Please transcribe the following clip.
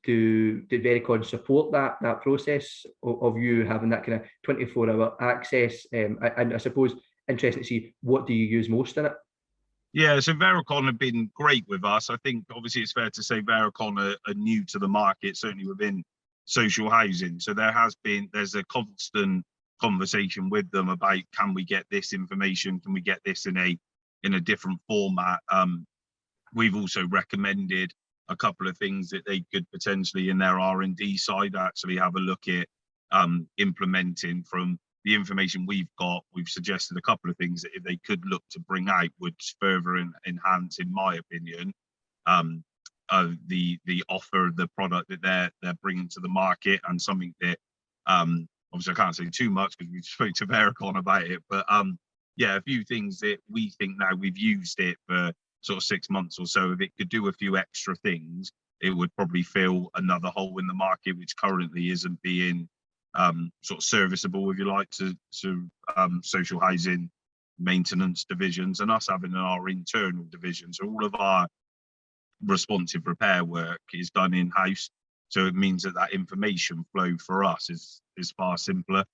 did Vericon support that process of you having that kind of 24-hour access? And I suppose interested to see, what do you use most in it? Yeah, so Vericon have been great with us. I think obviously it's fair to say Vericon are new to the market, certainly within social housing. So there's a constant conversation with them about, can we get this information? Can we get this in a different format? We've also recommended a couple of things that they could potentially, in their R&D side, actually have a look at implementing. From the information we've got, we've suggested a couple of things that if they could look to bring out would further enhance, in my opinion, the offer, the product that they're bringing to the market, and something that obviously I can't say too much because we spoke to Vericon about it, but yeah, a few things that we think, now we've used it for sort of 6 months or so, if it could do a few extra things, it would probably fill another hole in the market which currently isn't being sort of serviceable, if you like, to social housing maintenance divisions, and us having our internal division. So all of our responsive repair work is done in-house, so it means that information flow for us is far simpler.